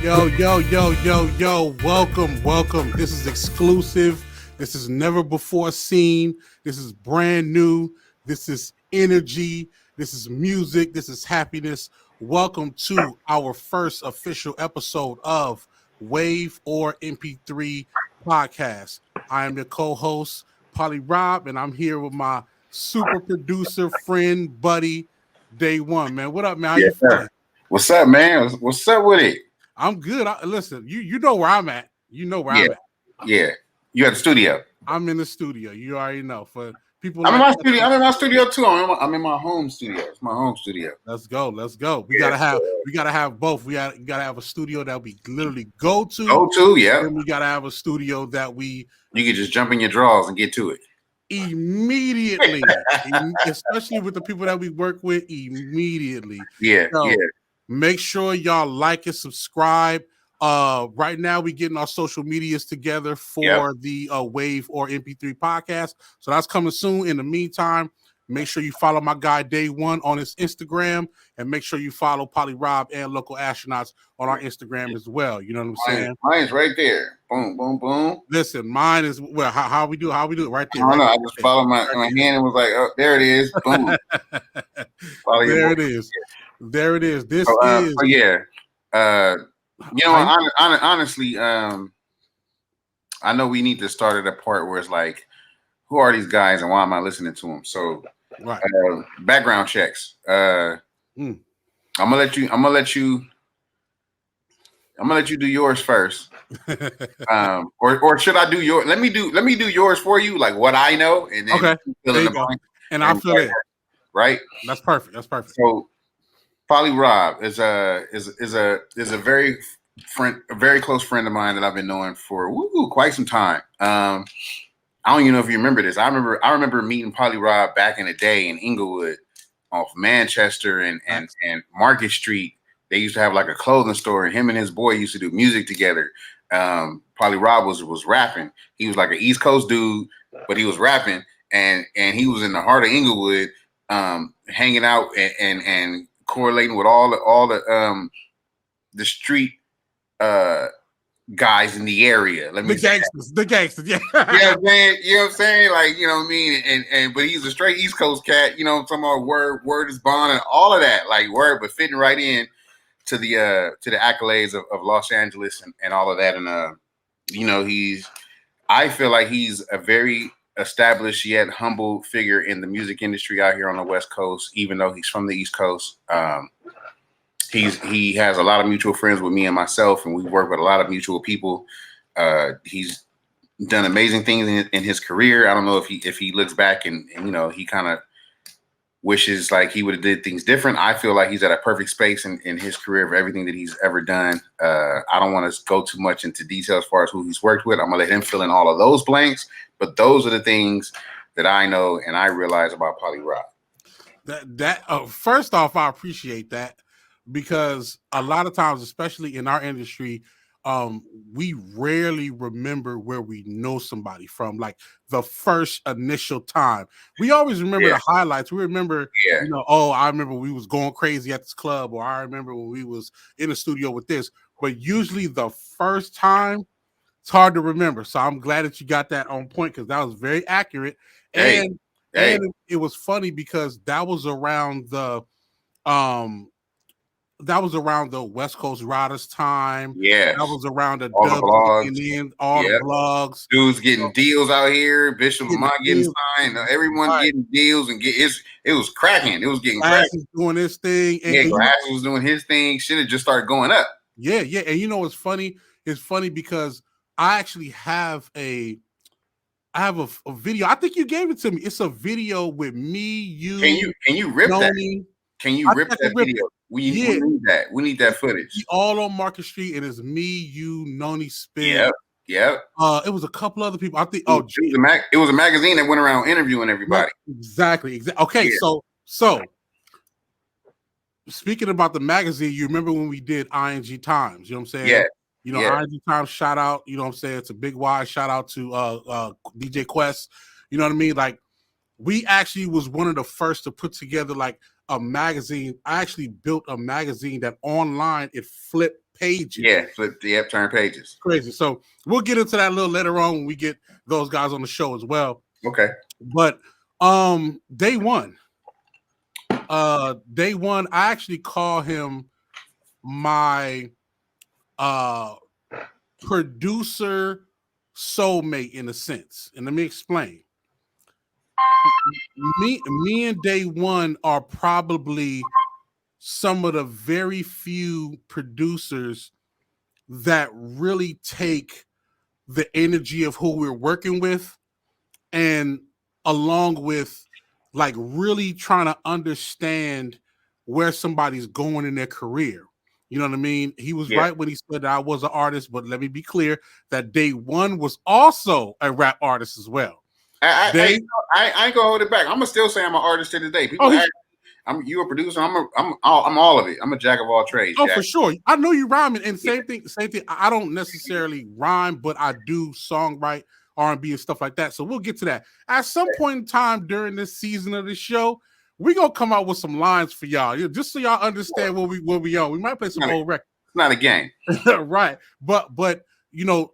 Yo. Welcome. This is exclusive. This is never before seen. This is brand new. This is energy. This is music. This is happiness. Welcome to our first official episode of Wave or MP3 podcast. I am your co-host, Polly Rob, and I'm here with my super producer, friend, buddy, Dse One. Man, what up, man? How you feeling? What's up, man? What's up with it? I'm good. Listen, you know where I'm at. You know where I'm at. Yeah. You at the studio. I'm in the studio. You already know. For people I'm in my studio. I'm in my studio too. I'm in my home studio. It's my home studio. Let's go. We gotta have both. We gotta have a studio that we literally go to. Yeah. And we gotta have a studio that you can just jump in your drawers and get to it immediately, especially with the people that we work with immediately. Yeah. Make sure y'all like and subscribe. Right now we're getting our social medias together for the Wave or MP3 podcast. So that's coming soon. In the meantime, make sure you follow my guy Dse One on his Instagram, and make sure you follow Polly Rob and Local Astronauts on our Instagram as well. You know what I'm saying? Mine's right there. Boom, boom, boom. Listen, mine is how we do it right there. I don't know. I just followed my hand and was like, oh, there it is. Boom. There it is. This is. Honestly, I know we need to start at a part where it's like, who are these guys and why am I listening to them? So, background checks. I'm gonna let you do yours first. Or should I do yours? Let me do yours for you, like what I know, and then fill in the blank. And I'll fill in. Right. That's perfect. So, Polly Rob is a very close friend of mine that I've been knowing for quite some time. I don't even know if you remember this. I remember meeting Polly Rob back in the day in Inglewood, off Manchester and Market Street. They used to have like a clothing store, and him and his boy used to do music together. Polly Rob was rapping. He was like an East Coast dude, but he was rapping, and he was in the heart of Inglewood, hanging out and correlating with all the street guys in the area. The gangsters, yeah. You know what I'm saying? Like, you know what I mean? And but he's a straight East Coast cat, you know what I'm talking about? Word is bond and all of that. Like word, but fitting right in to the accolades of Los Angeles and all of that. And I feel like he's a very established yet humble figure in the music industry out here on the West Coast, even though he's from the East Coast. He has a lot of mutual friends with me and myself, and we work with a lot of mutual people. He's done amazing things in his career. I don't know if he looks back and he kind of wishes like he would have did things different. I feel like he's at a perfect space in his career of everything that he's ever done. I don't want to go too much into detail as far as who he's worked with. I'm gonna let him fill in all of those blanks. But those are the things that I know and I realize about Polly Rob. First off, I appreciate that, because a lot of times, especially in our industry, we rarely remember where we know somebody from, like the first initial time. We always remember the highlights. We remember, I remember we was going crazy at this club, or I remember when we was in the studio with this. But usually the first time, it's hard to remember. So I'm glad that you got that on point, because that was very accurate. And it was funny because that was around the West Coast Riders time. Yeah. That was around the blogs. Dudes getting deals out here. Bishop Lamont getting signed. Everyone getting deals, and it was cracking. It was getting cracking. Doing this thing. Glass was doing his thing. Shit had just started going up. Yeah. And you know what's funny? It's funny because I actually have a video. I think you gave it to me. It's a video with me, you. Can you rip that? Can you rip that video? We need that. We need that footage. All on Market Street, and it's me, you, Noni Spin. Yep. It was a couple other people. I think. It was a magazine that went around interviewing everybody. Exactly. Okay, so speaking about the magazine, you remember when we did ING Times? You know what I'm saying? Yeah. ING Times, shout out. You know what I'm saying? It's a big Y. Shout out to DJ Quest. You know what I mean? Like, we actually was one of the first to put together like a magazine. I actually built a magazine that online it flipped pages. Yeah, turn pages. Crazy. So we'll get into that a little later on when we get those guys on the show as well. Okay. But Dse One. Dse One, I actually call him my producer soulmate in a sense. And let me explain. Me and Dse One are probably some of the very few producers that really take the energy of who we're working with and along with like really trying to understand where somebody's going in their career. You know what I mean? He was right when he said that I was an artist, but let me be clear that Dse One was also a rap artist as well. I ain't gonna hold it back. I'm gonna still say I'm an artist to this day. People ask, you a producer? I'm all of it. I'm a jack of all trades. Oh, Jack. for sure. I know you rhyming, and same thing. I don't necessarily rhyme, but I do songwrite, R&B, and stuff like that. So we'll get to that at some point in time during this season of the show. We're gonna come out with some lines for y'all, just so y'all understand what we on. We might play some old records. It's not a game, right? But you know,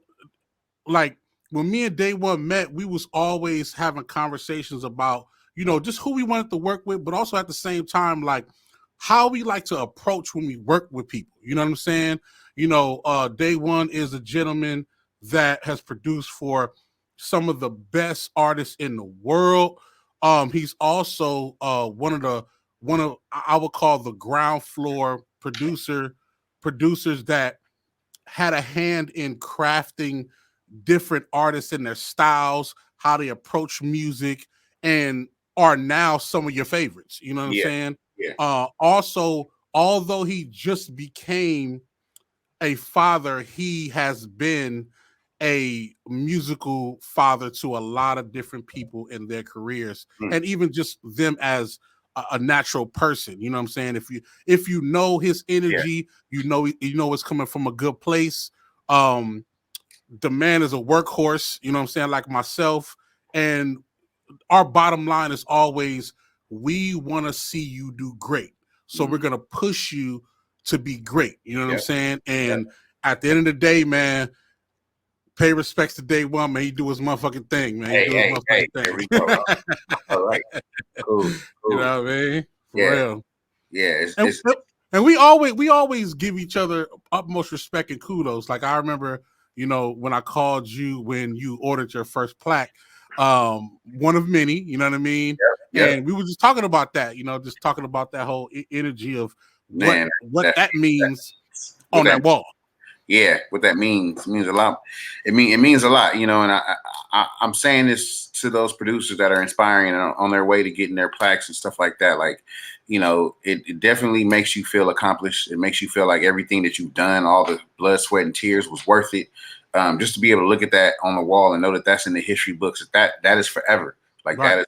like when me and Dse One met, we was always having conversations about, you know, just who we wanted to work with, but also at the same time, like how we like to approach when we work with people. You know what I'm saying? You know, Dse One is a gentleman that has produced for some of the best artists in the world. He's also one of I would call the ground floor producers that had a hand in crafting different artists and their styles, how they approach music, and are now some of your favorites. You know what I'm saying? Yeah. Also, although he just became a father, he has been a musical father to a lot of different people in their careers, and even just them as a natural person. You know what I'm saying? If you know his energy, you know it's coming from a good place. The man is a workhorse, you know what I'm saying, like myself. And our bottom line is always, we want to see you do great. So we're going to push you to be great. You know what I'm saying? And at the end of the day, man, pay respects to Dse One, man. He do his motherfucking thing, man. He do his motherfucking thing. There we go. All right. Cool. You know what I mean? For real. Yeah. And we always give each other utmost respect and kudos. Like I remember, you know, when I called you when you ordered your first plaque, one of many, you know what I mean? And we were just talking about that, you know, just talking about that whole energy of what that means on that wall. Yeah, what that means a lot. It means a lot, you know. And I'm saying this to those producers that are inspiring and on their way to getting their plaques and stuff like that. Like, you know, it definitely makes you feel accomplished. It makes you feel like everything that you've done, all the blood, sweat, and tears was worth it. Just to be able to look at that on the wall and know that that's in the history books. That is forever. Like that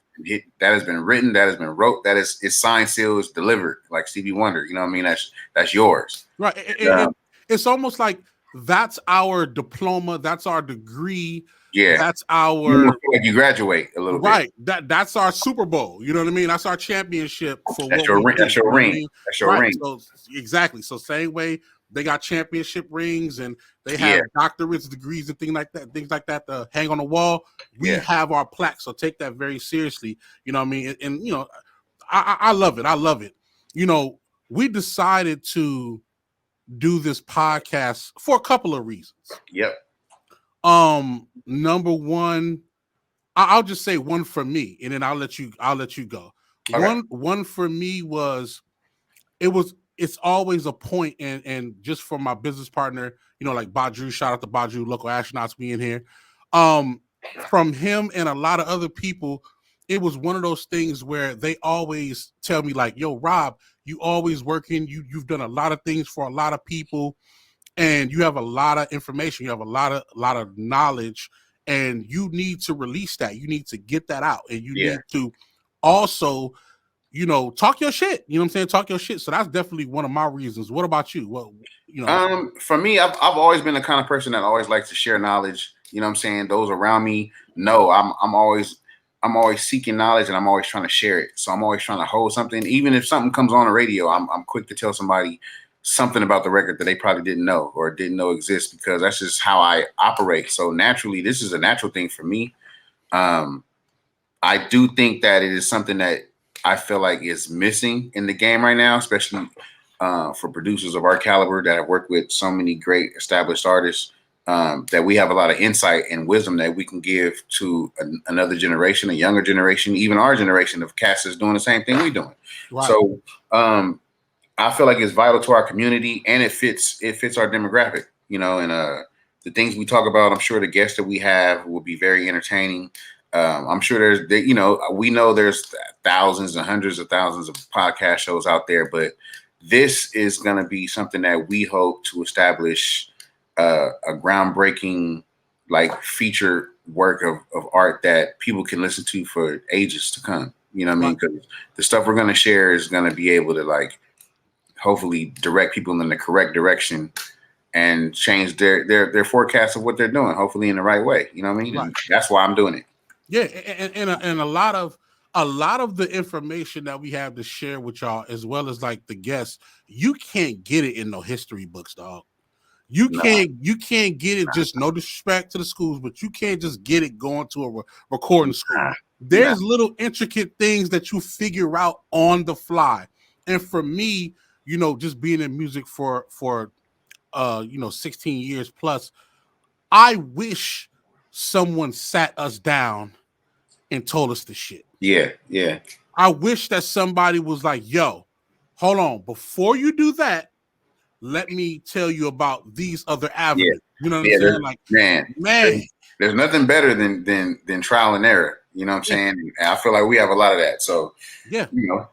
has been written. That has been wrote. That is it's signed, sealed, it's delivered. Like Stevie Wonder. You know what I mean? That's yours. Right. It's almost like that's our diploma. That's our degree. Yeah. That's our like you graduate a little bit. That's our Super Bowl. You know what I mean? That's our championship for that's your ring. That's your ring. That's your ring. So exactly. So same way they got championship rings and they have doctorates, degrees, and things like that to hang on the wall. We have our plaques. So take that very seriously. You know what I mean? And you know, I love it. I love it. You know, we decided to do this podcast for a couple of reasons. Yep. Number one, I'll just say one for me, and then I'll let you go. Okay. One for me was it's always a point, and just for my business partner, you know, like Baju, shout out to Baju, local astronauts being here. From him and a lot of other people, it was one of those things where they always tell me like, yo, Rob, you always working, you've done a lot of things for a lot of people, and you have a lot of information, you have a lot of knowledge, and you need to release that. You need to get that out, and you need to also, you know, talk your shit. You know what I'm saying? Talk your shit. So that's definitely one of my reasons. What about you? Well, you know, for me, I've always been the kind of person that always likes to share knowledge. You know what I'm saying? Those around me know I'm always seeking knowledge, and I'm always trying to share it. So I'm always trying to hold something, even if something comes on the radio. I'm quick to tell somebody something about the record that they probably didn't know or didn't know exists, because that's just how I operate. So naturally, this is a natural thing for me. I do think that it is something that I feel like is missing in the game right now, especially for producers of our caliber that have worked with so many great established artists, that we have a lot of insight and wisdom that we can give to another generation, a younger generation, even our generation of cats that's doing the same thing we're doing. Right. So I feel like it's vital to our community, and it fits our demographic, you know, and the things we talk about, I'm sure the guests that we have will be very entertaining. I'm sure we know there's thousands and hundreds of thousands of podcast shows out there, but this is going to be something that we hope to establish a groundbreaking, like, feature work of art that people can listen to for ages to come. You know what I mean? Because the stuff we're going to share is going to be able to, like, hopefully direct people in the correct direction and change their forecast of what they're doing, hopefully in the right way. You know what I mean? Right. And that's why I'm doing it. Yeah, and a lot of the information that we have to share with y'all, as well as like the guests, you can't get it in no history books, dog. You can't get it. Just no disrespect to the schools, but you can't just get it going to a recording school. There's little intricate things that you figure out on the fly. And for me, you know, just being in music for 16 years plus, I wish someone sat us down and told us the shit. Yeah, yeah. I wish that somebody was like, yo, hold on, before you do that, let me tell you about these other avenues. Yeah. You know what I'm saying? Like, man, there's nothing better than trial and error. You know what I'm saying? And I feel like we have a lot of that. So yeah, you know,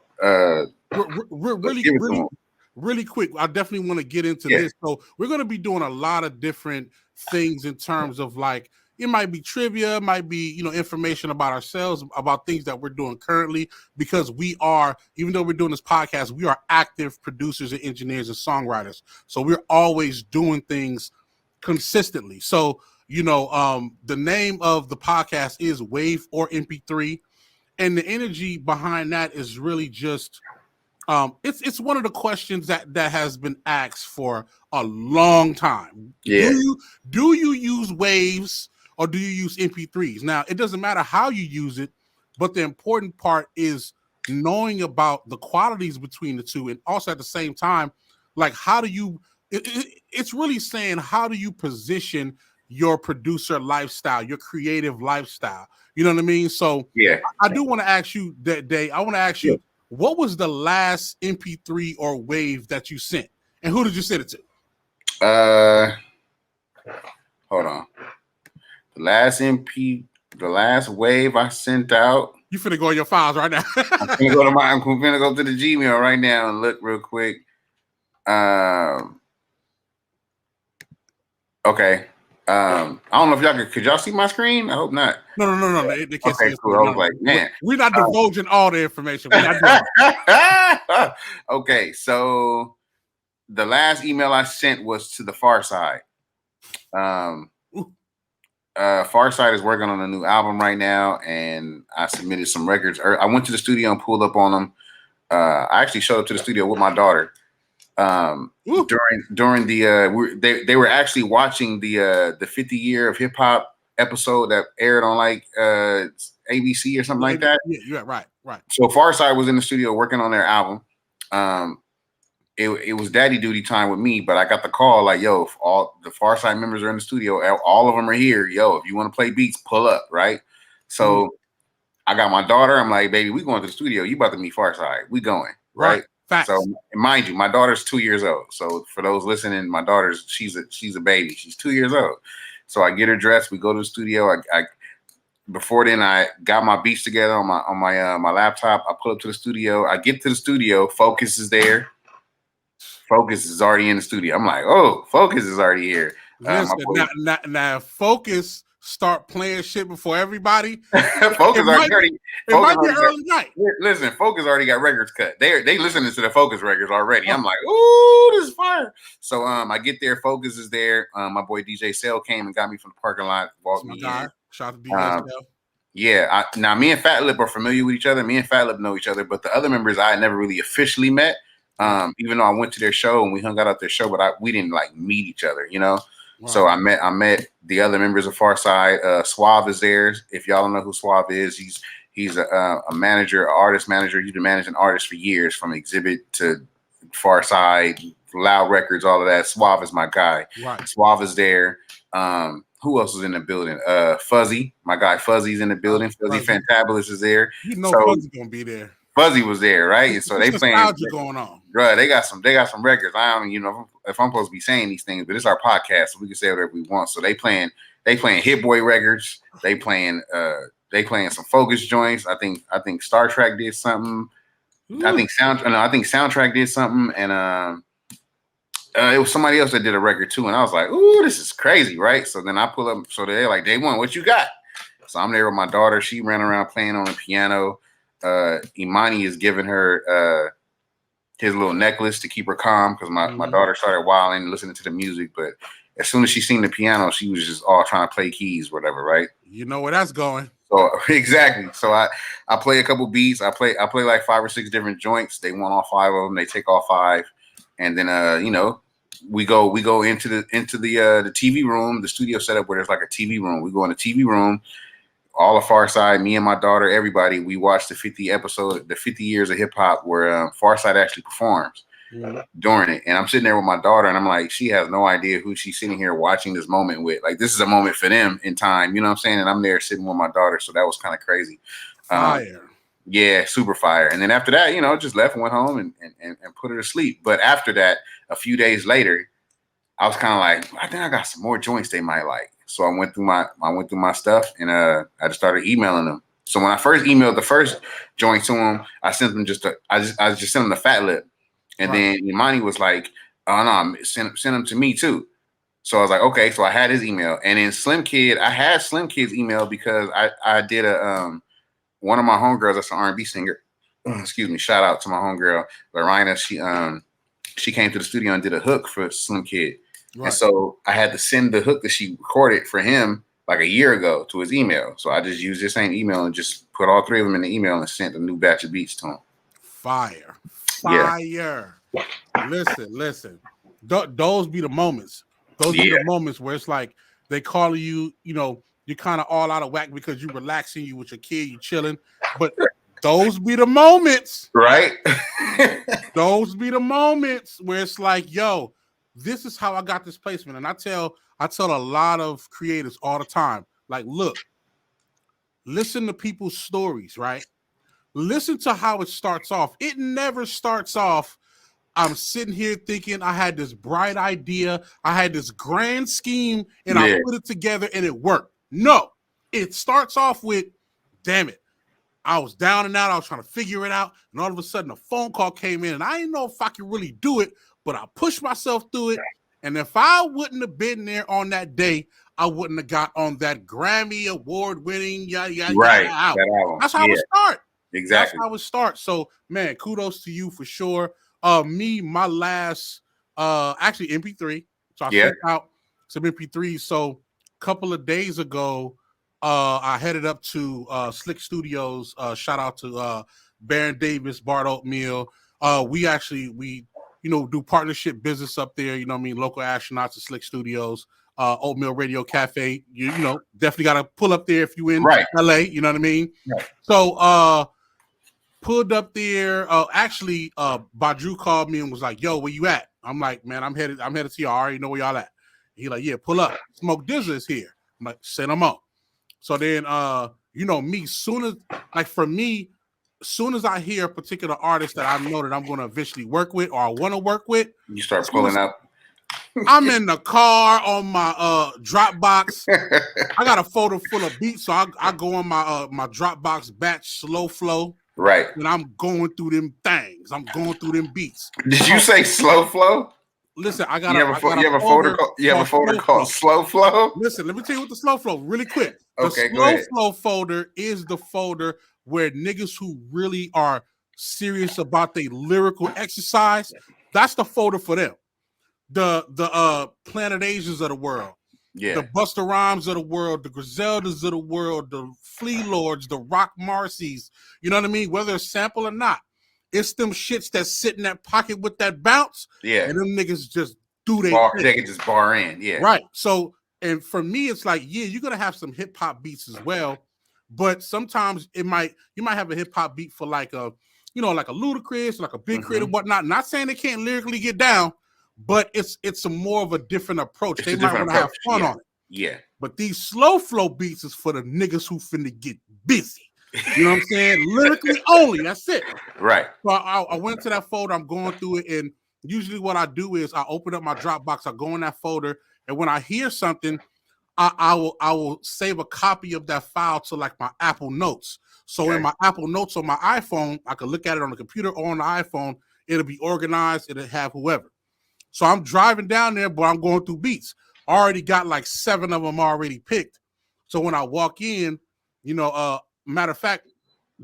really quick, I definitely want to get into this. So we're going to be doing a lot of different things in terms of, like, it might be trivia, it might be, you know, information about ourselves, about things that we're doing currently, because we are, even though we're doing this podcast, we are active producers and engineers and songwriters. So we're always doing things consistently. So, you know, the name of the podcast is WAVorMP3, and the energy behind that is really just, it's one of the questions that has been asked for a long time. Yeah. Do you use waves or do you use MP3s? Now, it doesn't matter how you use it, but the important part is knowing about the qualities between the two, and also at the same time, like, how do you? It's really saying, how do you position your producer lifestyle, your creative lifestyle? You know what I mean? So yeah, I do want to ask you that day. I want to ask you, what was the last MP3 or wave that you sent, and who did you send it to? Hold on. The last wave I sent out. You finna go in your files right now. I'm finna go to the Gmail right now and look real quick. Okay. I don't know if y'all could y'all see my screen? I hope not. No. They can't see. Cool. I was like, man, we're not divulging all the information. We're not doing it. Okay, so the last email I sent was to the Far Side. Far Side is working on a new album right now, and I submitted some records. I went to the studio and pulled up on them. I actually showed up to the studio with my daughter. During the they were actually watching the 50 year of hip hop episode that aired on like ABC or something like that. Yeah, right. So Far Side was in the studio working on their album. It was daddy duty time with me, but I got the call like, yo, if all the Far Side members are in the studio, all of them are here. Yo, if you want to play beats, pull up, right? So I got my daughter. I'm like, baby, we going to the studio. You about to meet Far Side. We going, right? Facts. So mind you, my daughter's 2 years old. So for those listening, my daughter's she's a baby. She's 2 years old. So I get her dressed. We go to the studio. I before then I got my beats together on my laptop. I pull up to the studio. I get to the studio. Focus is there. Focus is already in the studio. I'm like, oh, Focus is already here. Now Focus start playing shit before everybody. Focus already. It might be early night. Listen, Focus already got records cut. They listening to the Focus records already. I'm like, ooh, this is fire. So I get there. Focus is there. My boy DJ Sale came and got me from the parking lot. Walked me in. Shout out to DJ Sale. Yeah. Now me and Fat Lip are familiar with each other. Me and Fat Lip know each other, but the other members I had never really officially met. Even though I went to their show and we hung out at their show, but we didn't like meet each other, you know. Right. So I met the other members of Farside. Suave is there. If y'all don't know who Suave is, he's a manager, an artist manager. He's been managing artists for years, from Exhibit to Farside, Loud Records, all of that. Suave is my guy. Right. Suave is there. Who else is in the building? Fuzzy, my guy Fuzzy's in the building. Fuzzy Fantabulous is there. You know, so Fuzzy's gonna be there. Fuzzy was there, right? And so they playing going on. Bro, they got some records. I don't, you know, if I'm supposed to be saying these things, but it's our podcast, so we can say whatever we want. So they playing Hit Boy records. They playing some Focus joints. I think Star Trek did something. Ooh. I think Soundtrack did something, and it was somebody else that did a record too. And I was like, ooh, this is crazy, right? So then I pull up. So they're like, Dse One, what you got? So I'm there with my daughter. She ran around playing on the piano. Imani is giving her his little necklace to keep her calm, because my daughter started wilding and listening to the music. But as soon as she seen the piano, she was just all trying to play keys, whatever, right? You know where that's going. So exactly. So I play a couple beats. I play like 5 or 6 different joints. They want all 5 of them. They take all 5, and then you know, we go into the TV room, the studio setup where there's like a TV room. We go in the TV room. All of Farside, me and my daughter, everybody, we watched the 50 years of hip hop where Farside actually performs during it. And I'm sitting there with my daughter, and I'm like, she has no idea who she's sitting here watching this moment with. Like, this is a moment for them in time, you know what I'm saying? And I'm there sitting with my daughter, so that was kind of crazy. Fire. Yeah, super fire. And then after that, you know, just left and went home and put her to sleep. But after that, a few days later, I was kind of like, I think I got some more joints they might like. So I went through my stuff, and I just started emailing them. So when I first emailed the first joint to them, I sent them I just sent them the Fat Lip, and then Imani was like, "Oh no, send them to me too." So I was like, "Okay." So I had his email, and then Slim Kid, I had Slim Kid's email because I did one of my homegirls that's an R&B singer. Excuse me. Shout out to my homegirl Lorena. She came to the studio and did a hook for Slim Kid. Right. And so I had to send the hook that she recorded for him like a year ago to his email. So I just used this same email and just put all 3 of them in the email and sent a new batch of beats to him. Fire. Yeah. Listen. Those be the moments. Those be the moments where it's like they call you, you know, you're kind of all out of whack because you're relaxing, you with your kid, you chilling. But those be the moments. Right. Those be the moments where it's like, yo, this is how I got this placement. And I tell a lot of creators all the time, like, look, listen to people's stories, right? Listen to how it starts off. It never starts off, I'm sitting here thinking I had this bright idea, I had this grand scheme, and I put it together and it worked. No, it starts off with, damn it, I was down and out, I was trying to figure it out, and all of a sudden a phone call came in, and I didn't know if I could really do it, but I pushed myself through it. And if I wouldn't have been there on that day, I wouldn't have got on that Grammy award-winning Right. album. That's how it start. Exactly. That's how it starts. So, man, kudos to you for sure. My last, actually MP3. So I sent out some MP3s. So a couple of days ago, I headed up to Slick Studios. Shout out to Baron Davis, Bart Oatmeal. We do partnership business up there. You know what I mean? Local astronauts at Slick Studios, Oatmeal Radio Cafe. You know, definitely got to pull up there if you in LA. You know what I mean? Right. So pulled up there. Badru called me and was like, "Yo, where you at?" I'm like, "Man, I'm headed to y'all. I already know where y'all at." He like, "Yeah, pull up. Smoke Dse is here." I'm like, "Send them on." So then, you know me. Soon as I hear a particular artist that I know that I'm going to eventually work with or I want to work with, you start pulling up. I'm in the car on my Dropbox. I got a folder full of beats, so I go on my Dropbox batch slow flow. Right. And I'm going through them things. I'm going through them beats. Did you say slow flow? Listen, I got you have a folder called slow flow. Listen, let me tell you what the slow flow really quick. Okay, the slow flow folder is the folder where niggas who really are serious about their lyrical exercise, that's the folder for them. The Planet Asians of the world, the Busta Rhymes of the world, the Griseldas of the world, the Flea Lords, the Rock Marcies, you know what I mean? Whether it's sample or not, It's them shits that sit in that pocket with that bounce. Yeah. And them niggas just do they can just bar in. Yeah. Right. So, and for me, it's like, yeah, you're gonna have some hip hop beats as well, but sometimes you might have a hip hop beat for like a, like a Ludacris, like a Big Crit or whatnot. Not saying they can't lyrically get down, but it's a more of a different approach. They might want to have fun on it. Yeah. But these slow flow beats is for the niggas who finna get busy. You know what I'm saying? Lyrically only. That's it. Right. So I went to that folder. I'm going through it, and usually what I do is I open up my Dropbox. I go in that folder, and when I hear something, I will save a copy of that file to like my Apple Notes. So in my Apple Notes on my iPhone, I can look at it on the computer or on the iPhone. It'll be organized. It'll have whoever. So I'm driving down there, but I'm going through beats. I already got like 7 of them already picked. So when I walk in, matter of fact,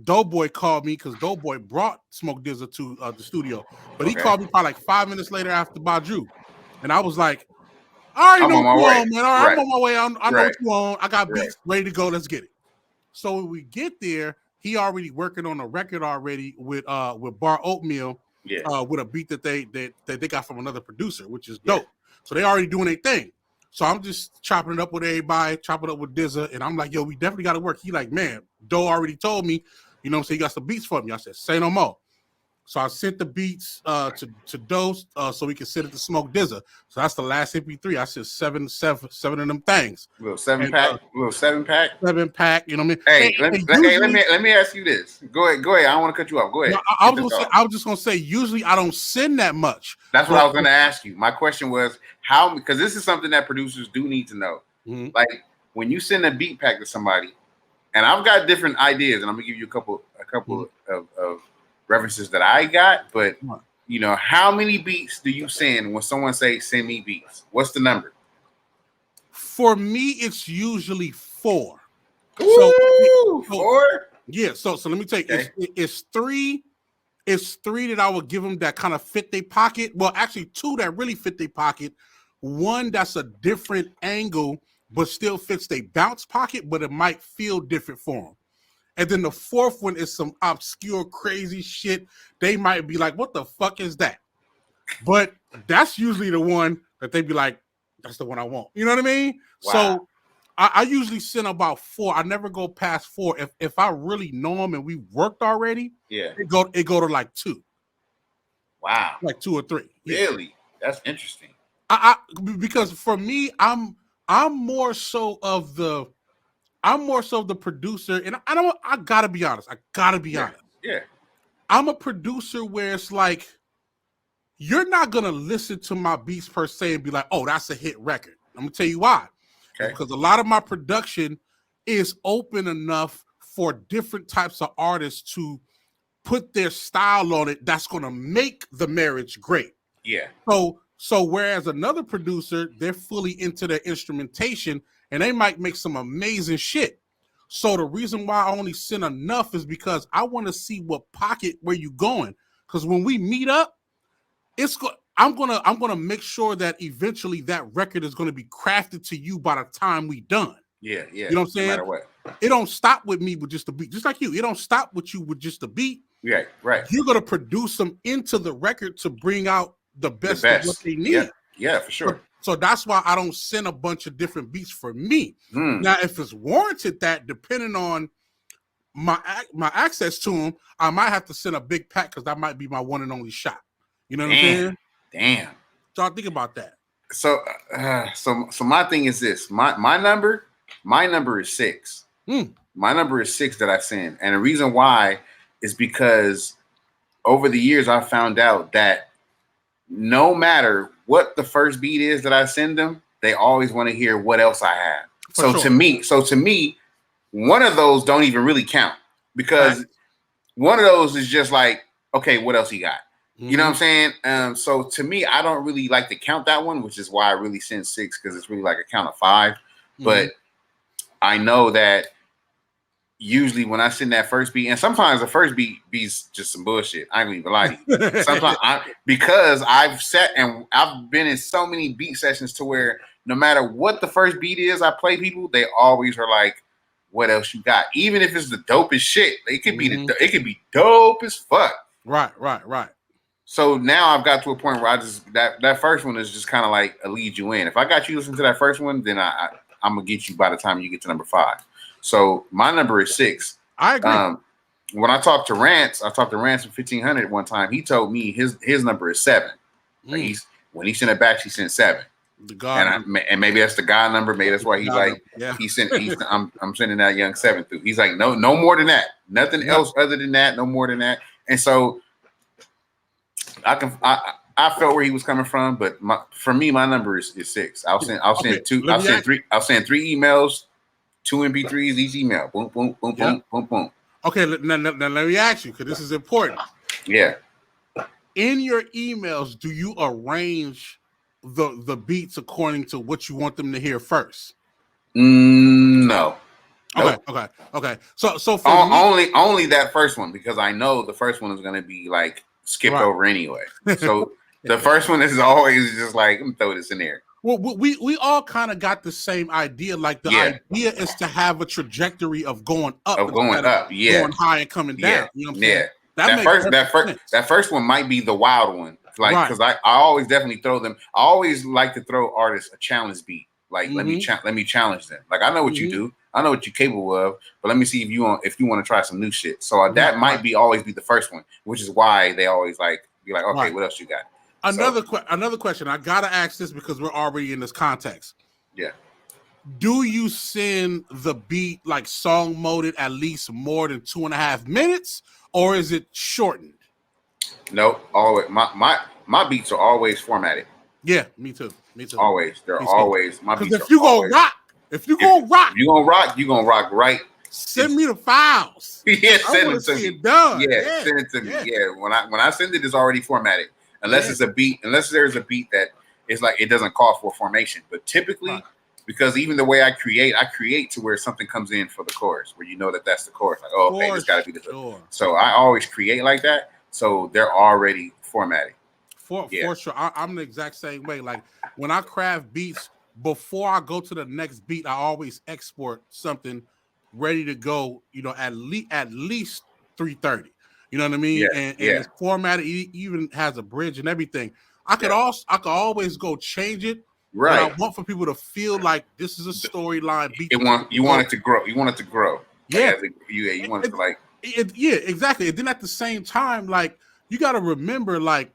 Doughboy called me because Doughboy brought Smoke Dizza to the studio. But he called me probably like 5 minutes later after Baju. And I was like, I already know what you on, man. All right, I'm on my way. I know what you on. I got beats ready to go. Let's get it. So when we get there, he already working on a record already with Bar Oatmeal, with a beat that they got from another producer, which is dope. So they already doing their thing. So I'm just chopping it up with everybody, chopping it up with Dizza, and I'm like, yo, we definitely got to work. He like, man, Doe already told me, so he got some beats for me. I said, say no more. So I sent the beats to Dose so we can send it to Smoke Dizza. So that's the last MP3. I said seven of them things. Little 7-pack. Little 7-pack. 7-pack. You know what I mean? Hey, let me ask you this. Go ahead. I don't want to cut you off. Go ahead. No, I was just gonna say. Usually, I don't send that much. That's what I was gonna ask you. My question was how, because this is something that producers do need to know. Mm-hmm. Like when you send a beat pack to somebody, and I've got different ideas, and I'm gonna give you a couple of references that I got, but how many beats do you send when someone say send me beats? What's the number? For me, it's usually 4. Ooh, so 4? Yeah. So let me take it's 3. It's 3 that I would give them that kind of fit their pocket. Well, actually 2 that really fit their pocket. 1 that's a different angle, but still fits their bounce pocket, but it might feel different for them. And then the 4th one is some obscure, crazy shit. They might be like, what the fuck is that? But that's usually the one that they be like, that's the one I want. You know what I mean? Wow. So I usually send about 4. I never go past 4. If I really know them and we worked already, it go to like 2. Wow. Like 2 or 3. Really? That's interesting. Because for me, I'm more so of the producer, and I gotta be honest. Yeah. I'm a producer where it's like, you're not gonna listen to my beats per se and be like, oh, that's a hit record. I'm gonna tell you why. Okay. Because a lot of my production is open enough for different types of artists to put their style on it that's gonna make the marriage great. Yeah. So whereas another producer, they're fully into their instrumentation and they might make some amazing shit. So the reason why I only send enough is because I want to see what pocket where you going. Because when we meet up, I'm gonna make sure that eventually that record is gonna be crafted to you by the time we done. Yeah. You know what I'm saying? No matter what. It don't stop with me with just a beat, just like you. It don't stop with you with just a beat. Yeah, right. You're gonna produce them into the record to bring out the best of what they need. Yeah, for sure. So that's why I don't send a bunch of different beats for me. Now, if it's warranted, that depending on my access to them, I might have to send a big pack because that might be my one and only shot. You know what I'm saying? Damn. So I think about that. So my thing is this: my number is 6. My number is 6 that I send, and the reason why is because over the years I found out that no matter what the first beat is that I send them, they always want to hear what else I have. So to me, one of those don't even really count because one of those is just like, okay, what else he got? You know what I'm saying? So to me, I don't really like to count that one, which is why I really send 6 because it's really like a count of 5. But I know that usually when I send that first beat, and sometimes the first beat beats just some bullshit. I ain't gonna even lie to you. Sometimes because I've sat and I've been in so many beat sessions to where no matter what the first beat is I play people, they always are like, what else you got? Even if it's the dopest shit, it could be it could be dope as fuck. Right. So now I've got to a point where I just that first one is just kind of like a lead you in. If I got you listen to that first one, then I'm gonna get you by the time you get to number 5. So my number is 6. I agree. When I talked to Rance from 1500 one time. He told me his number is 7. Like when he sent it back, he sent 7. The God and maybe that's the God number. Maybe that's why he's like, I'm sending that young 7 through. He's like, no more than that. Nothing else other than that. No more than that. And so I felt where he was coming from, but for me, my number is 6. I'll send 3 emails, 2 MP3s each email. Boom, boom, boom, boom, boom, boom. Okay, now let me ask you, because this is important. Yeah. In your emails, do you arrange the beats according to what you want them to hear first? No. Nope. Okay. So for only that first one, because I know the first one is going to be like skipped over anyway. So the first one is always just like, I'm throw this in there. Well, we all kind of got the same idea. Like the idea is to have a trajectory of going up, going high and coming down. You know what I'm saying? That first one might be the wild one, like because I always definitely throw them. I always like to throw artists a challenge beat. Like let me challenge them. Like I know what you do, I know what you're capable of, but let me see if you want to try some new shit. So that might always be the first one, which is why they always be like, okay, what else you got? Another question. I gotta ask this because we're already in this context. Yeah. Do you send the beat like song moded at least more than 2.5 minutes, or is it shortened? Nope. Always my beats are always formatted. Yeah, me too. Always. They're always my beats. If you gonna rock, you're gonna rock right. Send me the files. Send it to me. Done. Send it to me. Yeah. When I send it, it's already formatted. Unless it's a beat, unless there's a beat that is like it doesn't call for formation. But typically, because even the way I create to where something comes in for the chorus, where you know that that's the chorus. Like, oh, okay, this got to be the chorus. So I always create like that. So they're already formatted. For sure. I'm the exact same way. Like when I craft beats, before I go to the next beat, I always export something ready to go, at least 330. You know what I mean? And it's formatted, it even has a bridge and everything. I could always go change it. Right. But I want for people to feel like this is a storyline beat. You want it to grow. You want it to grow. Yeah. You want it to like. Yeah, exactly. And then at the same time, like you got to remember, like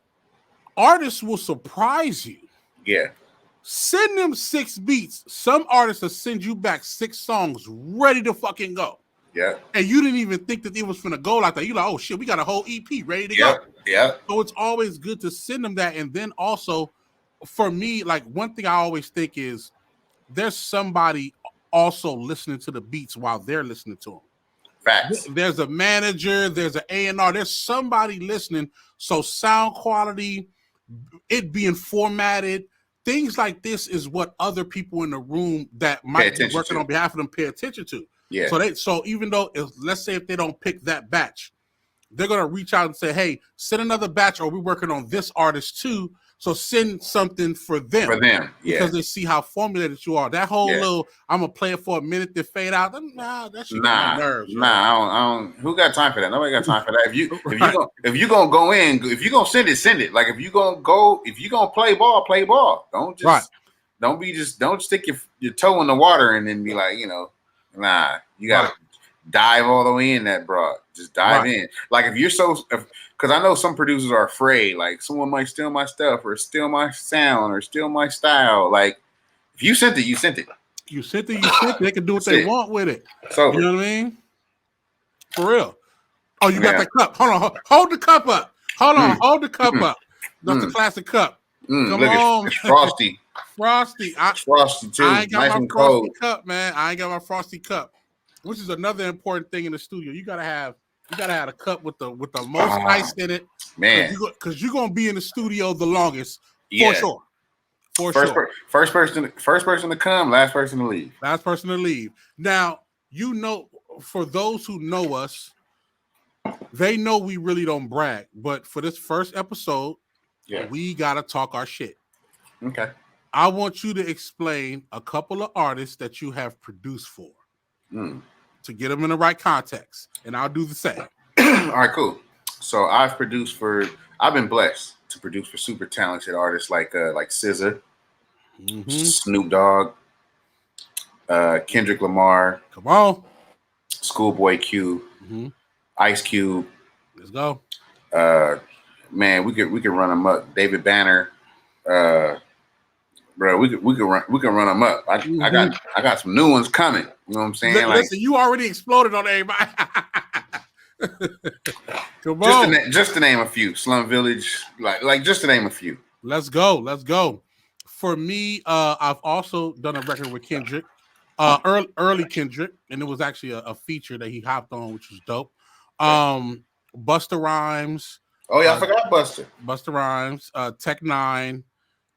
artists will surprise you. Yeah. Send them 6 beats. Some artists will send you back 6 songs ready to fucking go. Yeah. And you didn't even think that it was finna go like that. You're like, oh shit, we got a whole EP ready to go. Yeah. So it's always good to send them that. And then also, for me, like one thing I always think is there's somebody also listening to the beats while they're listening to them. Facts. There's a manager, there's an A&R, there's somebody listening. So sound quality, it being formatted, things like this is what other people in the room that might be working on behalf of them pay attention to. Yeah. So even though let's say if they don't pick that batch, they're gonna reach out and say, hey, send another batch, or we're working on this artist too. So send something for them. Because they see how formulated you are. That whole little, I'm gonna play it for a minute, then fade out. That shit got my nerves. I don't. Who got time for that? Nobody got time for that. If you gonna go in, if you gonna send it, send it. Like if you gonna play ball, play ball. Don't don't stick your toe in the water and then be like, nah. You gotta dive all the way in that broad. Just dive in. Like if you're because I know some producers are afraid, like someone might steal my stuff or steal my sound or steal my style. Like if you sent it, you sent it. You sent it. They can do what they want with it. So you know what I mean? For real. Oh, you got that cup. Hold on. Hold the cup up. Hold the cup up. That's the classic cup. Come on. It's frosty. Frosty. Frosty too. I ain't got my frosty cup, man. I ain't got my frosty cup. Which is another important thing in the studio. You gotta have a cup with the most ice in it, man. Because you're gonna be in the studio the longest, for sure. First person to come, last person to leave. Last person to leave. Now for those who know us, they know we really don't brag. But for this first episode, we gotta talk our shit. Okay. I want you to explain a couple of artists that you have produced for. To get them in the right context, and I'll do the same. All right, cool. So I've been blessed to produce for super talented artists like SZA, Snoop Dogg, Kendrick Lamar, Come on. Schoolboy Q, Ice Cube. Let's go. Man, we could run them up. David Banner, bro. We can run them up. I got some new ones coming. You know what I'm saying? Listen, you already exploded on everybody. Come on. Just to name a few. Slum Village, like just to name a few. Let's go. For me, I've also done a record with Kendrick, early Kendrick, and it was actually a feature that he hopped on, which was dope. Busta Rhymes. Oh yeah, I forgot Busta. Busta Rhymes, Tech Nine,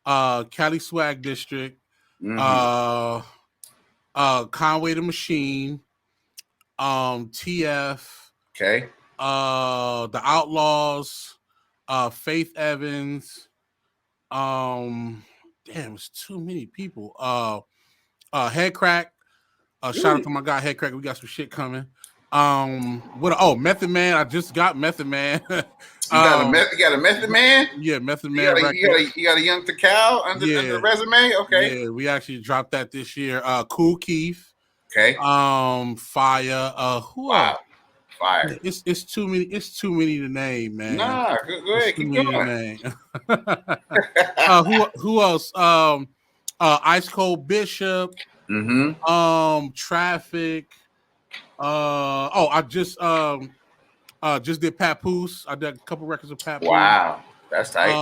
Cali Swag District, Conway the Machine, TF, okay, the Outlaws, Faith Evans, damn, it's too many people. Head Crack, shout out to my guy Head Crack. We got some shit coming. Method Man. I just got Method Man. You got a Method Man? Yeah, Method Man. You got a young Takal under the resume? Okay. Yeah, we actually dropped that this year. Cool Keith. Okay. Fire. Who else? Fire. It's too many. It's too many to name, man. Nah, go ahead. Keep going. Who else? Ice Cold Bishop. Traffic. I just did Papoose. I did a couple records of Papoose. Wow, that's tight.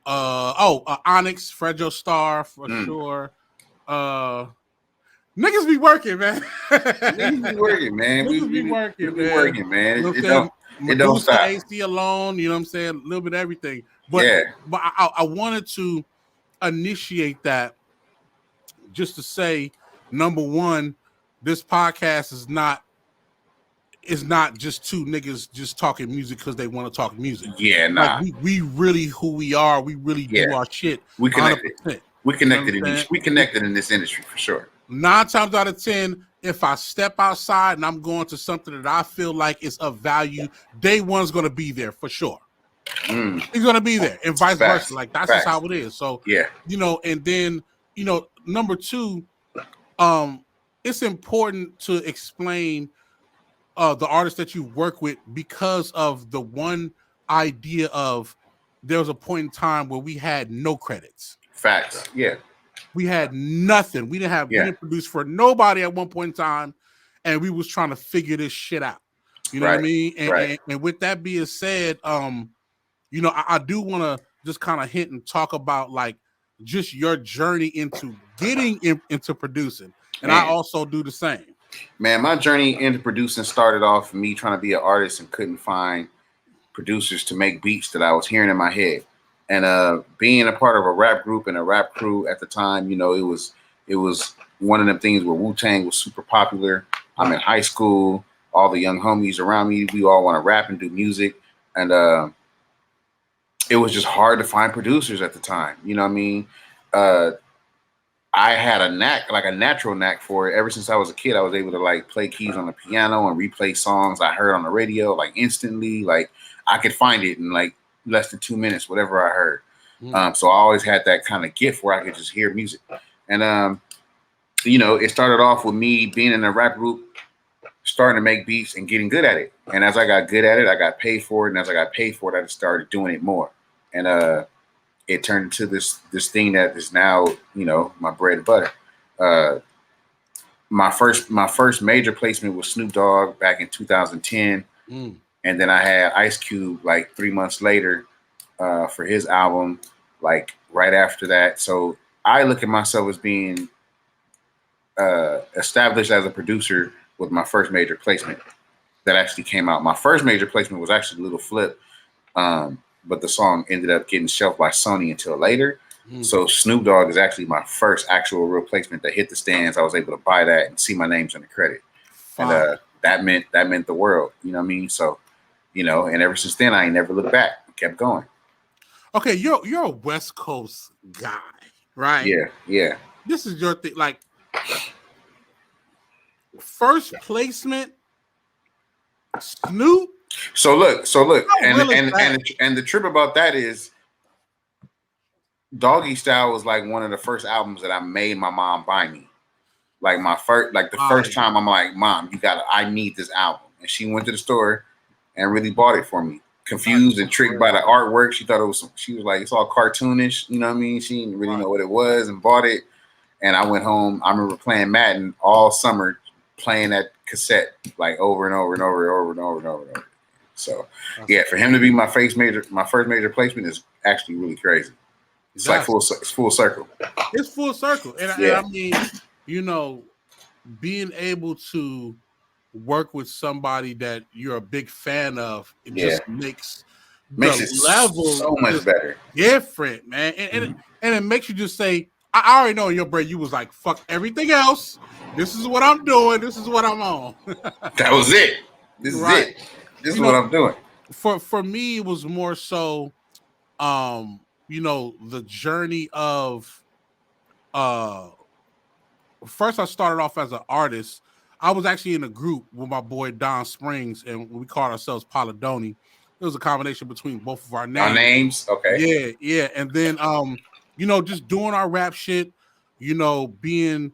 Onyx, Fredro Star for sure. Niggas be working, man. Niggas be working, man. We be working, man. You know it don't stop. AC alone, you know what I'm saying? A little bit of everything. But I wanted to initiate that just to say, number one, this podcast is not just two niggas just talking music because they want to talk music. Yeah, nah. Like we really who we are. We really do our shit. We connected. 100%. We connected in this industry for sure. 9 times out of 10, if I step outside and I'm going to something that I feel like is of value, day one's going to be there for sure. He's going to be there, and vice versa. Like that's just how it is. So and then number two, it's important to explain the artists that you work with because of the one idea of there was a point in time where we had no credits. Facts. Yeah. We had nothing. We didn't produce for nobody at one point in time, and we was trying to figure this shit out. You know what I mean? And with that being said, I do want to just kind of hint and talk about like just your journey into getting into producing. And I also do the same. Man, my journey into producing started off me trying to be an artist and couldn't find producers to make beats that I was hearing in my head. And being a part of a rap group and a rap crew at the time, it was one of them things where Wu-Tang was super popular. I'm in high school, all the young homies around me, we all want to rap and do music. And it was just hard to find producers at the time. You know what I mean? I had a natural knack for it. Ever since I was a kid, I was able to like play keys on the piano and replay songs I heard on the radio, like instantly. Like I could find it in like less than 2 minutes, whatever I heard. So I always had that kind of gift where I could just hear music. And, it started off with me being in a rap group, starting to make beats and getting good at it. And as I got good at it, I got paid for it. And as I got paid for it, I just started doing it more. And, it turned into this thing that is now, my bread and butter. My first major placement was Snoop Dogg back in 2010. And then I had Ice Cube like 3 months later for his album, like right after that. So I look at myself as being established as a producer with my first major placement that actually came out. My first major placement was actually Little Flip. But the song ended up getting shelved by Sony until later. So Snoop Dogg is actually my first actual replacement that hit the stands. I was able to buy that and see my names on the credit. And that meant the world. You know what I mean? So, and ever since then, I ain't never looked back. I kept going. Okay, you're a West Coast guy, right? Yeah. This is your thing. Like, first placement, Snoop? So look, How and real is that? and the trip about that is Doggy Style was like one of the first albums that I made my mom buy me. Like the first time I'm like, Mom, I need this album. And she went to the store and really bought it for me. Confused and tricked by the artwork. She thought she was like, it's all cartoonish. You know what I mean? She didn't really know what it was and bought it. And I went home. I remember playing Madden all summer, playing that cassette like over and over and over and over and over and over and over. So yeah, for him to be my first major placement is actually really crazy. It's like full circle. It's full circle. And I mean, being able to work with somebody that you're a big fan of, it just makes it level so much better. Different, man. And it makes you just say, I already know in your brain you was like, fuck everything else. This is what I'm doing. This is what I'm on. That was it. This is it. This is what I'm doing. For me, it was more so the journey of first I started off as an artist. I was actually in a group with my boy Don Springs, and we called ourselves Polidoni. It was a combination between both of our names. Our names, okay. Yeah. And then just doing our rap shit, being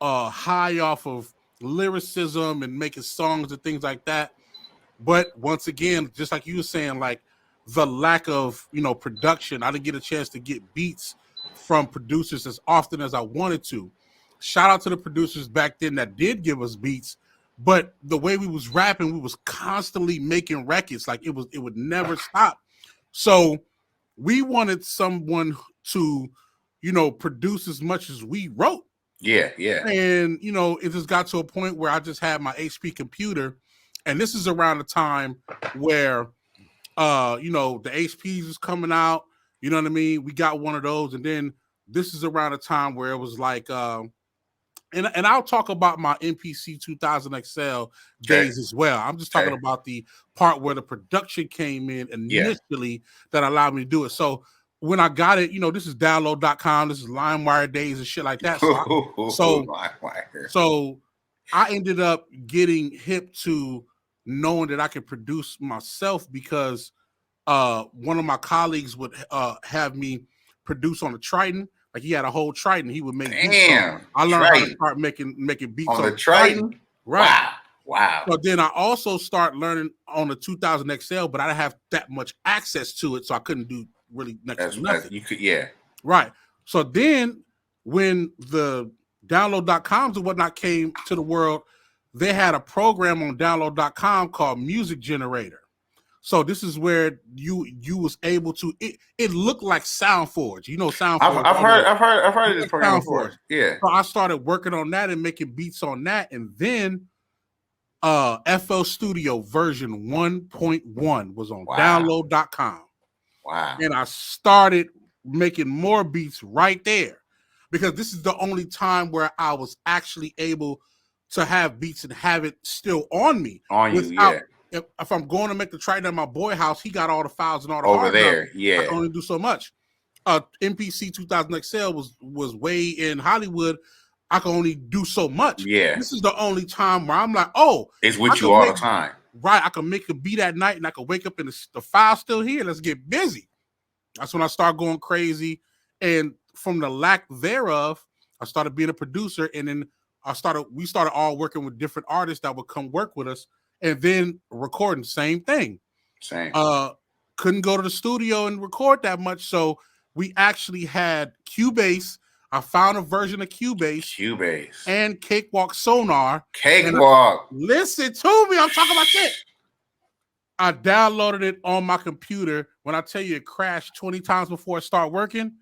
high off of lyricism and making songs and things like that. But once again, just like you were saying, like the lack of production, I didn't get a chance to get beats from producers as often as I wanted to. Shout out to the producers back then that did give us beats, but the way we was rapping, we was constantly making records. Like it would never stop. So we wanted someone to, produce as much as we wrote. Yeah. And it just got to a point where I just had my HP computer, and this is around the time where the HPs was coming out. You know what I mean? We got one of those, and then this is around a time where it was like and I'll talk about my MPC 2000 XL days as well. I'm just talking about the part where the production came in initially that allowed me to do it. So when I got it, this is download.com, this is LimeWire days and shit like that. So I ended up getting hip to knowing that I could produce myself because one of my colleagues would have me produce on a Triton. Like he had a whole Triton. He would make beats on. I learned how to start making beats on the Triton. Right. Wow. So then I also start learning on the 2000 XL, but I didn't have that much access to it, so I couldn't do really next to nothing. You could, Right. So then when the download.coms and whatnot came to the world, they had a program on download.com called Music Generator. So this is where you was able to. It looked like SoundForge. SoundForge. I've heard of this program before. Yeah. So I started working on that and making beats on that, and then FL Studio version 1.1 was on download.com. Wow. And I started making more beats right there because this is the only time where I was actually able to have beats and have it still on me. If I'm going to make the Triton at my boy house, he got all the files and all the over there. Yeah, I can only do so much. MPC 2000 XL was way in Hollywood. I can only do so much. Yeah, this is the only time where I'm like, it's with you all the time. Right, I can make a beat at night, and I can wake up and the file's still here. Let's get busy. That's when I start going crazy, and from the lack thereof, I started being a producer, and then we started all working with different artists that would come work with us. And then recording, same thing. Couldn't go to the studio and record that much. So we actually had Cubase. I found a version of Cubase. And Cakewalk Sonar. Listen to me. I'm talking about shit. I downloaded it on my computer. When I tell you it crashed 20 times before it started working.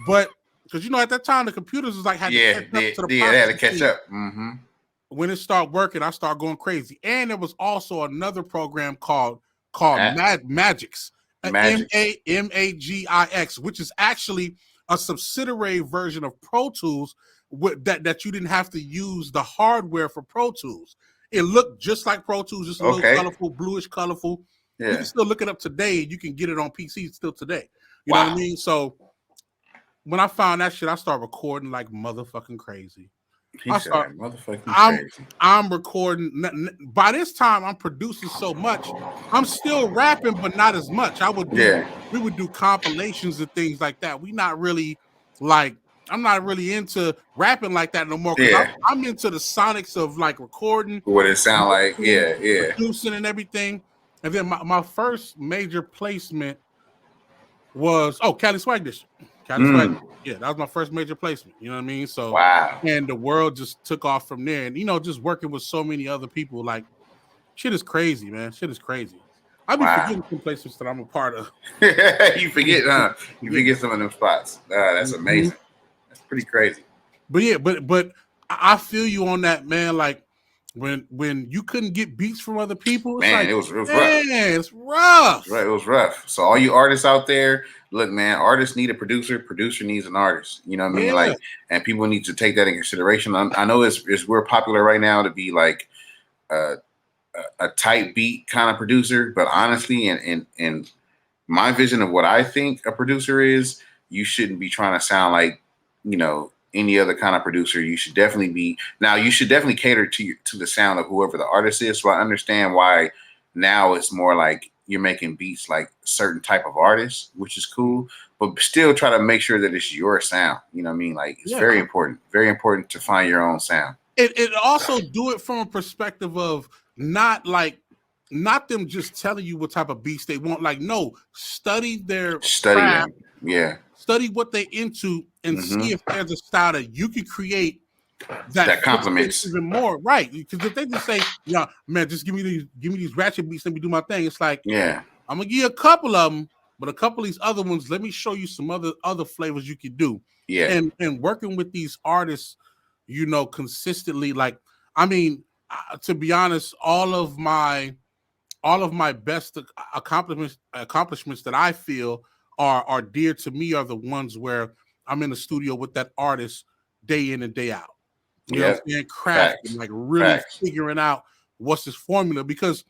But because at that time the computers was like had to catch up to the they had to catch up. Mm-hmm. When it started working, I started going crazy. And there was also another program called Magix, Magix, which is actually a subsidiary version of Pro Tools that you didn't have to use the hardware for Pro Tools. It looked just like Pro Tools, just a little colorful, bluish colorful. Yeah. You can still look it up today. You can get it on PC still today. You know what I mean? So when I found that shit, I started recording like motherfucking crazy. He I said, start. "Motherfucking I'm crazy." I'm recording. By this time, I'm producing so much. I'm still rapping, but not as much. Yeah, We would do compilations and things like that. We not really like. I'm not really into rapping like that no more because yeah. I'm into the sonics of like recording, What it sound like? mixing, Yeah, yeah. producing, and everything. And then my first major placement was Cali Swag District. Cali Swag. Mm, Yeah, that was my first major placement. You know what I mean? So, wow, and the world just took off from there. And just working with so many other people, like shit is crazy, man. Shit is crazy. I be wow. forgetting some placements that I'm a part of. You forget, huh? You Forgetting. forget some of them spots. That's Mhm. amazing. That's pretty crazy. But yeah, but I feel you on that, man. Like when you couldn't get beats from other people, it's Man, like, it was rough. man, it's rough. It was rough. So all you artists out there, look, man, artists need a producer. Producer needs an artist. You know what I mean? Yeah, Like, and people need to take that in consideration. I know it's we're popular right now to be like a, a tight beat kind of producer, but honestly, and my vision of what I think a producer is, you shouldn't be trying to sound like, any other kind of producer. You should definitely be now. You should definitely cater to the sound of whoever the artist is. So I understand why now it's more like you're making beats like certain type of artists, which is cool. But still try to make sure that it's your sound. You know what I mean? Like it's yeah. very important to find your own sound. It also do it from a perspective of not like not them just telling you what type of beats they want. Like, no, study their Study craft, them. Yeah. study what they into, and see Hmm. if there's a style that you can create that That fits them compliments. even more. Right. Because if they just say, yeah, man, just give me these ratchet beats, let me do my thing. It's like, Yeah. I'm gonna give you a couple of them, but a couple of these other ones, let me show you some other flavors you could do. Yeah. And working with these artists, consistently. Like, I mean, to be honest, all of my best accomplishments that I feel are dear to me are the ones where I'm in the studio with that artist day in and day out. You know what Yep. I'm saying? Crafting, Facts. like really Facts. figuring out what's this formula because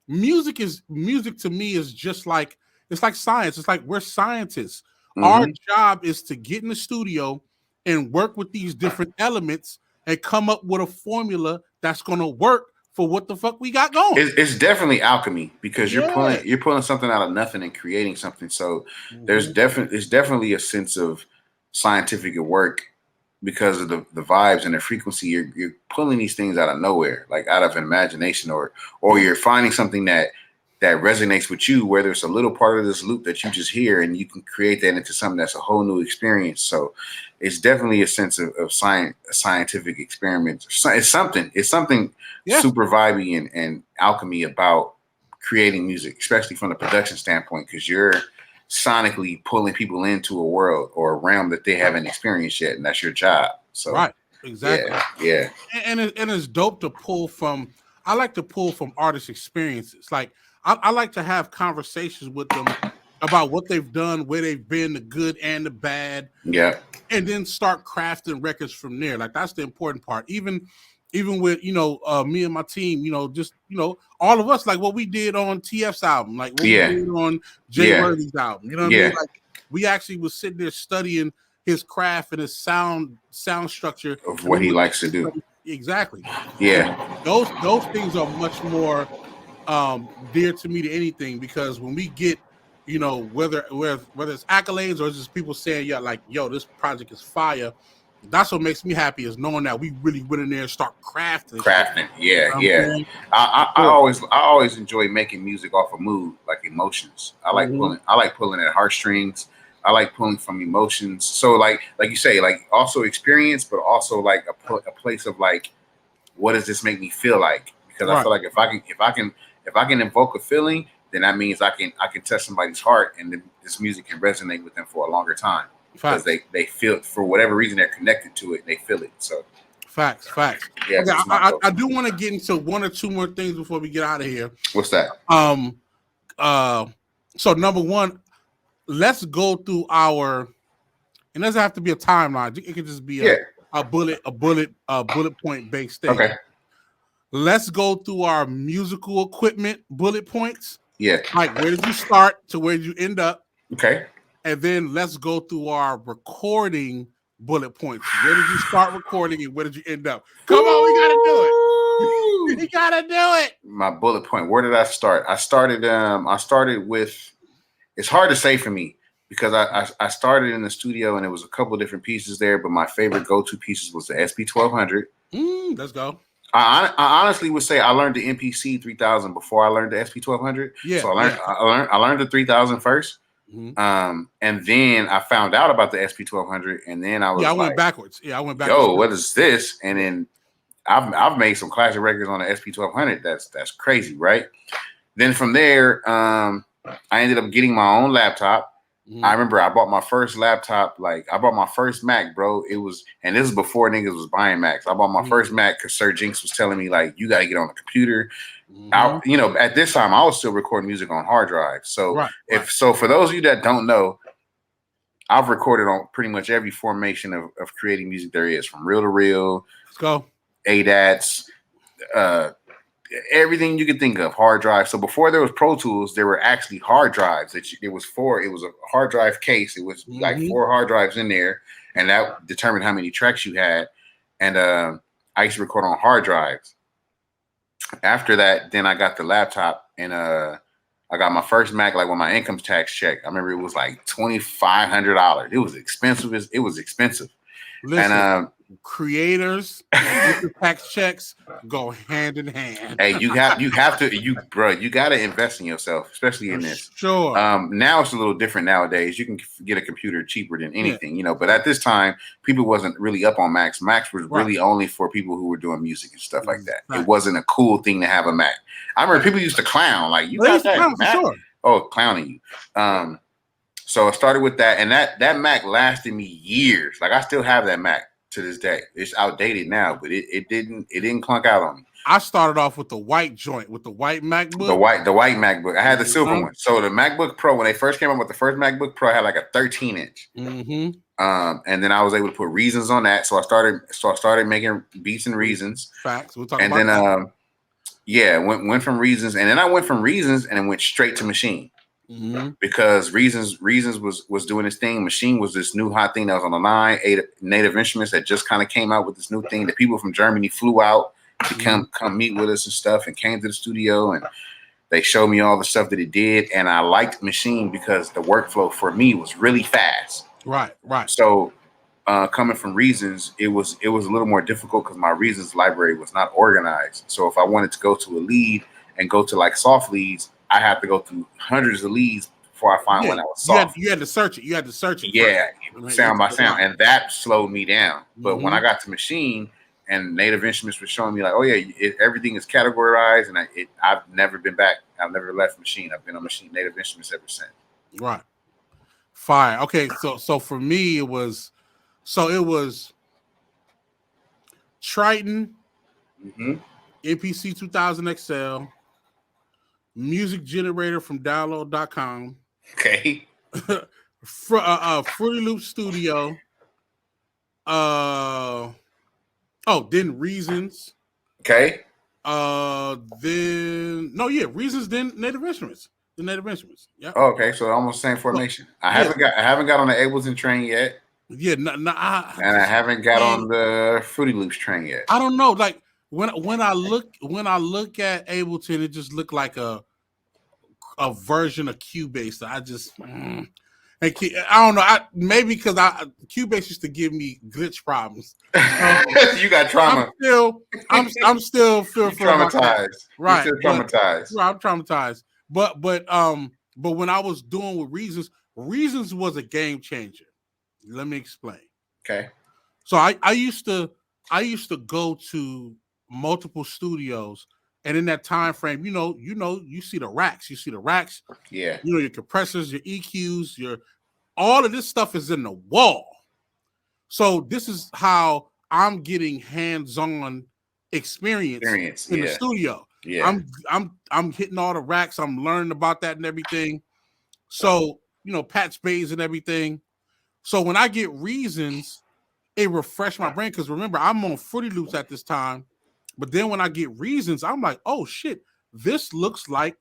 music to me is just like it's like science. It's like we're scientists. Our Hmm. job is to get in the studio and work with these different elements and come up with a formula that's gonna work for what the fuck we got going. It's definitely alchemy because Yeah. you're pulling something out of nothing and creating something. So Mhm. it's definitely a sense of scientific work because of the vibes and the frequency. You're pulling these things out of nowhere, like out of imagination, or you're finding something that resonates with you, whether it's a little part of this loop that you just hear, and you can create that into something that's a whole new experience. So it's definitely a sense of science, scientific experiment. It's something Yeah. super vibey and alchemy about creating music, especially from the production standpoint, because you're sonically pulling people into a world or a realm that they haven't experienced yet, and that's your job. So Right. Exactly. yeah, yeah, And it's dope to pull from. I like to pull from artists' experiences. Like I like to have conversations with them about what they've done, where they've been, the good and the bad, yeah, and then start crafting records from there. Like that's the important part. Even with me and my team, just all of us, like what we did on TF's album, like what we yeah, did on Jay yeah, Worthy's album. You know what I mean? yeah. Like we actually was sitting there studying his craft and his sound structure, Of and what we he would likes to do. exactly. And Yeah, those things are much more dear to me to anything because when we get whether it's accolades or it's just people saying yeah like yo this project is fire, that's what makes me happy is knowing that we really went in there and start crafting shit. crafting. Yeah, You know what yeah. I'm saying? Yeah. I always enjoy making music off of mood, like emotions. Mhm. I like pulling at heartstrings. I like pulling from emotions. So like you say, like also experience, but also like a place of like, what does this make me feel like? Because I Right. feel like if I can invoke a feeling, then that means I can touch somebody's heart, and then this music can resonate with them for a longer time because Facts. they feel, for whatever reason, they're connected to it and they feel it. So Facts. yeah, Okay, that's my thought. I do want to get into one or two more things before we get out of here. What's that? Um uh so number one, let's go through our it doesn't have to be a timeline. It could just be Yeah. a bullet point based thing. Okay. Let's go through our musical equipment bullet points. Yeah. Like where did you start to where did you end up? Okay. And then let's go through our recording bullet points. Where did you start recording and where did you end up? Come on, we gotta do it. We gotta do it. My bullet point. Where did I start? I started with. It's hard to say for me because I started in the studio and it was a couple of different pieces there, but my favorite go-to pieces was the SP1200. Let's go. I honestly would say I learned the MPC 3000 before I learned the SP1200. Yeah. So I learned the 3000 first. And then I found out about the SP1200, and then I was went backwards. I went backwards. Yo, what is this? And then I've made some classic records on the SP1200. That's crazy, right? Then from there, I ended up getting my own laptop. I remember I bought my first laptop. Like I bought my first Mac, bro. It was, and this is before niggas was buying Macs. I bought my first Mac because Sir Jinx was telling me like, you got to get on the computer. At this time I was still recording music on hard drives. So for those of you that don't know, I've recorded on pretty much every formation of creating music there is, from reel to reel. Let's go. ADATs, everything you could think of, hard drive. So before there was Pro Tools, there were actually hard drives. It was a hard drive case. It was like 4 hard drives in there, and that determined how many tracks you had. And I used to record on hard drives. After that, then I got the laptop, and I got my first Mac like when my income tax check. I remember it was like $2,500. It was expensive. It was expensive. Listen, and creators and tax checks go hand in hand. Hey, you got to invest in yourself, especially in this. Sure. Now it's a little different nowadays. You can get a computer cheaper than anything, But at this time, people wasn't really up on Macs. Macs was really only for people who were doing music and stuff like that. Right. It wasn't a cool thing to have a Mac. I remember people used to clown like, "You got that Mac?" Sure. Oh, clowning you. So I started with that, and that Mac lasted me years. Like I still have that Mac to this day. It's outdated now, but it didn't clunk out on me. I started off with the white joint, with the white MacBook. The white MacBook. I had the silver one. So the MacBook Pro, when they first came out with the first MacBook Pro, I had like a 13-inch. And then I was able to put Reasons on that. So I started making beats and Reasons. Facts. We'll talk about that. Went from Reasons, and then I went from Reasons and then went straight to Machine. Because Reasons was doing this thing. Machine was this new hot thing that was on the line. Native Instruments that just kind of came out with this new thing. The people from Germany flew out to come meet with us and stuff, and came to the studio, and they showed me all the stuff that it did. And I liked Machine because the workflow for me was really fast. Right. So coming from Reasons, it was a little more difficult because my Reasons library was not organized. So if I wanted to go to a lead and go to like soft leads, I had to go through hundreds of leads before I find one that was soft. You had to search it. Yeah, sound by sound, and that slowed me down. But when I got to Machine and Native Instruments was showing me like, oh yeah, everything is categorized, and I've never been back. I've never left Machine. I've been on Machine Native Instruments ever since. Right. Fire. Okay, so for me it was Triton, MPC 2000 XL. Music generator from download.com. Okay. Fruity Loop Studio. Then Reasons. Okay. Reasons, then Native Instruments. The Native Instruments. Yeah. Oh, okay, so almost the same formation. I haven't got on the Ableton train yet. Yeah, and I haven't got on the Fruity Loops train yet. I don't know, like when I look at Ableton, it just looked like a version of Cubase. I just I don't know. Maybe because Cubase used to give me glitch problems. You got trauma. I'm still traumatized. Right, you're still traumatized. Right, I'm traumatized. But when I was doing with Reasons was a game changer. Let me explain. Okay. So I used to go to multiple studios, and in that time frame, you see the racks. Yeah. Your compressors, your EQs, all of this stuff is in the wall. So this is how I'm getting hands-on experience in the studio. Yeah. I'm hitting all the racks. I'm learning about that and everything. So, patch bays and everything. So when I get Reasons, it refreshed my brain because remember, I'm on Fruity Loops at this time. But then when I get Reasons, I'm like, oh shit, this looks like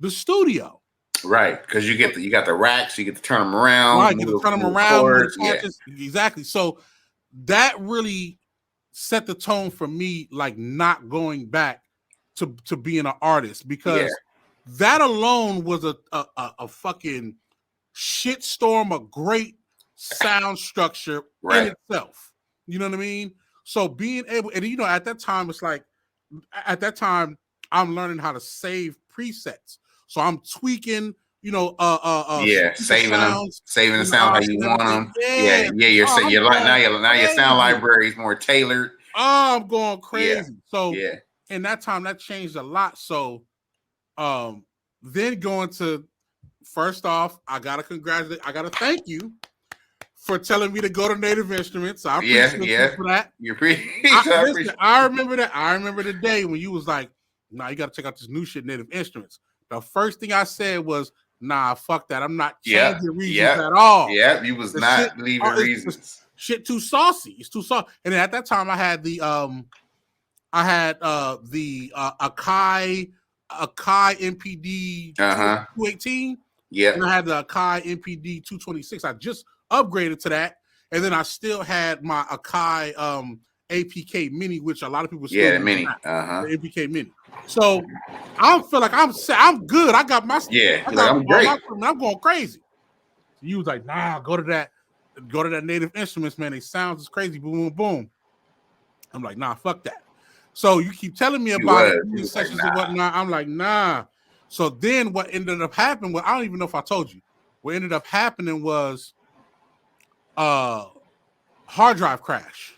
the studio. Right, because you got the racks, you get to turn them around, Right, get to turn them around, move the yeah. Exactly. So that really set the tone for me, like not going back to being an artist, because that alone was a fucking shitstorm, a great sound structure in itself. You know what I mean? So being able, and at that time, it's like, at that time, I'm learning how to save presets. So I'm tweaking, saving sounds, saving the sounds how you want them. Yeah, Your sound library is more tailored. Oh, I'm going crazy. So yeah, in that time, that changed a lot. So then going to, first off, I gotta thank you for telling me to go to Native Instruments. I appreciate you for that. I remember that. I remember the day when you was like, "Nah, you got to check out this new shit, Native Instruments." The first thing I said was, "Nah, fuck that. I'm not changing reasons at all." Yeah, you was not leaving reasons. Shit, too saucy. It's too saucy. And then at that time, I had the Akai MPD 218. Yeah. And I had the Akai MPD 226. I just upgraded to that. And then I still had my Akai APK Mini, which a lot of people still the Mini. The APK Mini. So I feel like I'm good. I got my I'm great. I'm going crazy. So you was like, nah, go to that Native Instruments, man. They sounds is crazy. Boom, boom, boom. I'm like, nah, fuck that. So you keep telling me about these sessions and whatnot. I'm like, nah. So then what ended up happening, I don't even know if I told you. What ended up happening was hard drive crash.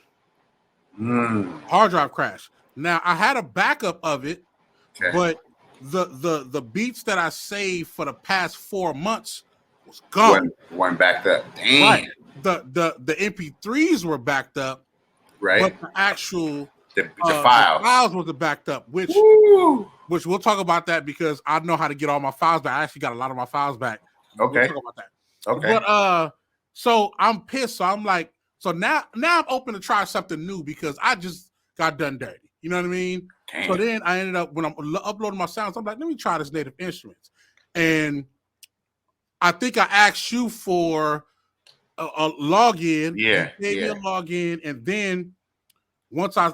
Hard drive crash. Now I had a backup of it, but the beats that I saved for the past 4 months was gone. One backed up. Damn. Right. The MP3s were backed up. Right. But the actual the files was backed up, which we'll talk about that, because I know how to get all my files back. I actually got a lot of my files back. Okay. We'll talk about that. Okay. But so I'm pissed. So I'm like, so now I'm open to try something new, because I just got done dirty. You know what I mean? Damn. So then I ended up, when I'm uploading my sounds, I'm like, let me try this Native Instruments. And I think I asked you for a login. Yeah. You gave me a login, and then once I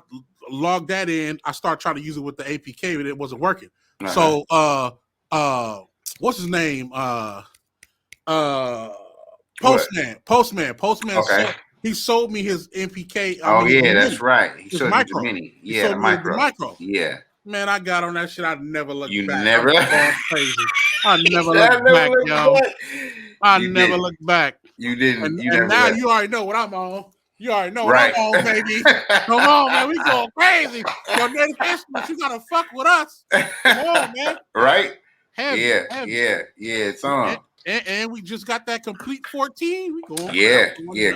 logged that in, I started trying to use it with the APK, but it wasn't working. So what's his name? Postman. Okay. He sold me his MPK. That's right. He showed micro. You the mini. Yeah, the micro. Yeah. Man, I got on that shit. I never looked back. Never. Crazy. I never looked back, yo. I never looked back. You didn't. And now you already know what I'm on. You already know what I'm on, baby. Come on, man. We going crazy. Yo, Native Instruments, you gotta fuck with us. Come on, man. Right? Heavy. Yeah. It's on. And we just got that complete 14. We going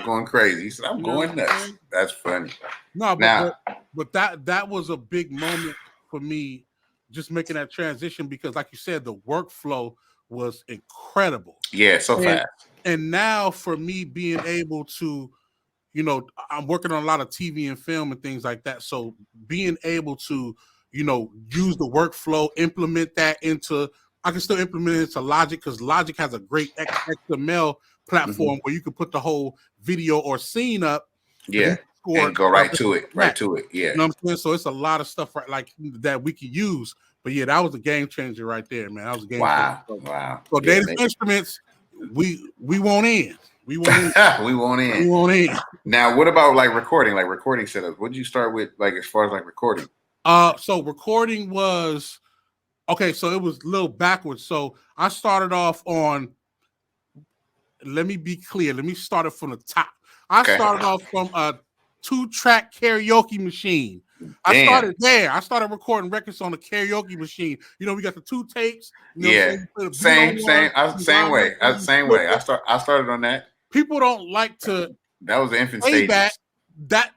going crazy. He said, I'm going nuts. That's funny. No, but that was a big moment for me, just making that transition, because like you said, the workflow was incredible. Yeah, so fast. And now for me being able to, I'm working on a lot of TV and film and things like that. So being able to, use the workflow, implement that into, I can still implement it into Logic, because Logic has a great XML platform where you can put the whole video or scene up. Yeah. And go right to it. Yeah. You know what I'm saying? So it's a lot of stuff like that we can use. But yeah, that was a game changer right there, man. That was a game changer. Wow. So Native Instruments, we won't end. We won't end. Now, what about like recording setups? What did you start with, like, as far as like recording? So recording was okay. So it was a little backwards. So I started off on. Let me be clear. Let me start it from the top. I started off from a 2-track karaoke machine. I started there. I started recording records on the karaoke machine. We got the 2 tapes. Same way. I started on that. People don't like to. That was the infant stage. That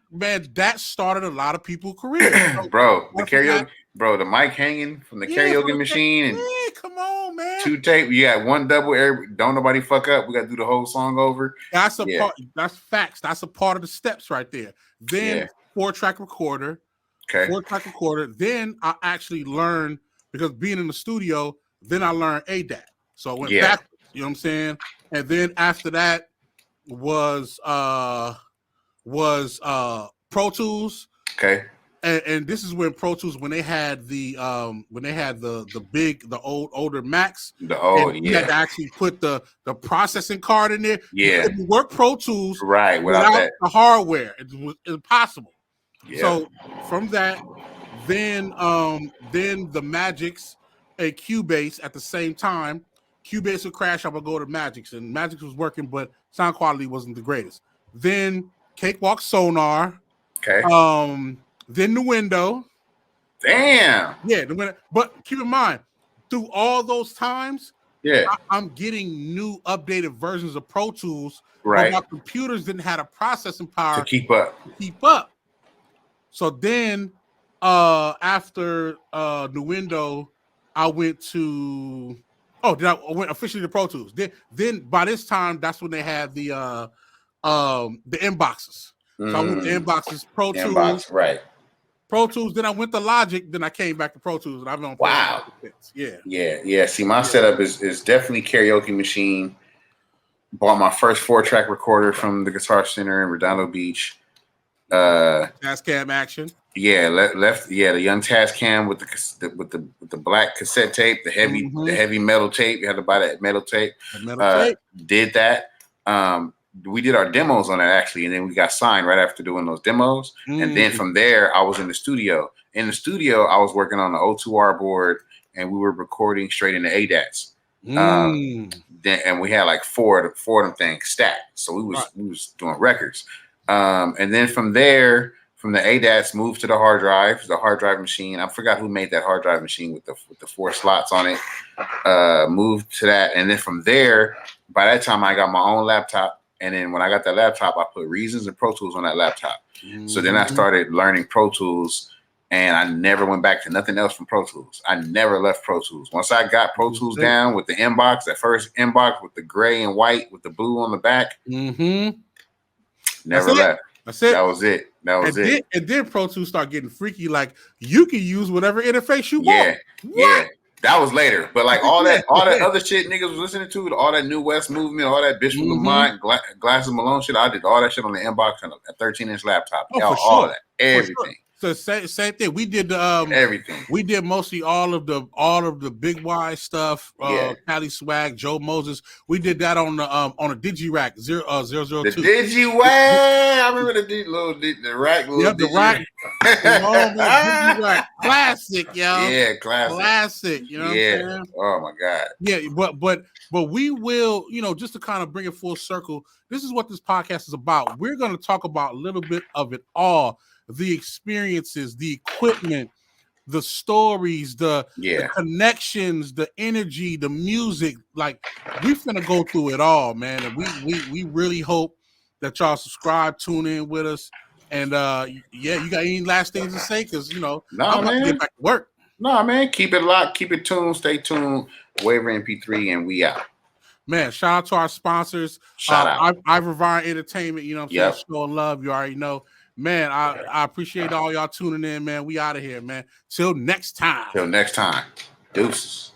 started a lot of people's careers. Bro, the karaoke, the mic hanging from the karaoke machine, and come on, man. 2 tape. You got 1 double. Don't nobody fuck up. We got to do the whole song over. That's a part. That's facts. That's a part of the steps right there. Then 4-track recorder. Okay. 4-track recorder. Then I actually learned, because being in the studio, then I learned ADAT. So I went back. You know what I'm saying? And then after that was Pro Tools. Okay. And this is when Pro Tools, when they had the older Macs, and you had to actually put the processing card in there. You couldn't work Pro Tools without the hardware. It was impossible. Yeah. So from that, then the Magix and Cubase at the same time. Cubase would crash, I would go to Magix, and Magix was working, but sound quality wasn't the greatest. Then Cakewalk Sonar. Okay. Then the window. Damn. Yeah, the window. But keep in mind, through all those times, I'm getting new updated versions of Pro Tools. Right. But my computers didn't have a processing power to keep up. So then after the window, I went to I went officially to Pro Tools. Then by this time, that's when they had the inboxes. So I went to inboxes, Pro Tools. Right. Pro Tools, then I went to Logic, then I came back to Pro Tools, and I've been on Pro Tools since. Yeah. See, my setup is definitely Karaoke Machine. Bought my first 4-track recorder from the Guitar Center in Redondo Beach. Tascam Action. Yeah, the young Tascam with the black cassette tape, the heavy metal tape. You had to buy that metal tape. Did that. We did our demos on that actually, and then we got signed right after doing those demos. And then from there, I was in the studio. In the studio, I was working on the O2R board, and we were recording straight into ADATs. And we had like four of them things stacked. So we was doing records. And then from there, from the ADATs, moved to the hard drive machine. I forgot who made that hard drive machine with the 4 slots on it. Moved to that, and then from there, by that time, I got my own laptop. And then when I got that laptop, I put Reasons and Pro Tools on that laptop. So then I started learning Pro Tools, and I never went back to nothing else from Pro Tools. I never left Pro Tools. Once I got Pro Tools down with the inbox, that first inbox with the gray and white with the blue on the back, never left. That's it. That was it. And then Pro Tools start getting freaky. Like you can use whatever interface you want. Yeah. That was later, but like all that other shit niggas was listening to, all that New West movement, all that Bitch from Lamont, Glasses Malone shit, I did all that shit on the inbox on a 13-inch laptop. All of that, everything. So same thing. We did everything. We did mostly all of the Big Y stuff. Cali Swag, Joe Moses. We did that on the DigiRack 002. The DigiWag. I remember the rack. The rack. DigiRack. Classic, yo. Yeah, classic. You know what I'm saying? Oh my God. Yeah, but we will, just to kind of bring it full circle. This is what this podcast is about. We're going to talk about a little bit of it all. The experiences, the equipment, the stories, the connections, the energy, the music. Like we finna go through it all, man. And we really hope that y'all subscribe, tune in with us. And you got any last things to say? Because I'm about to get back to work. No, man, keep it locked, keep it tuned, stay tuned. WAVorMP3, and we out. Man, shout out to our sponsors. Shout out. WAVor Entertainment, you know what I'm saying? Showing love, you already know. Man, I appreciate all y'all tuning in, man. We out of here, man. Till next time. Deuces.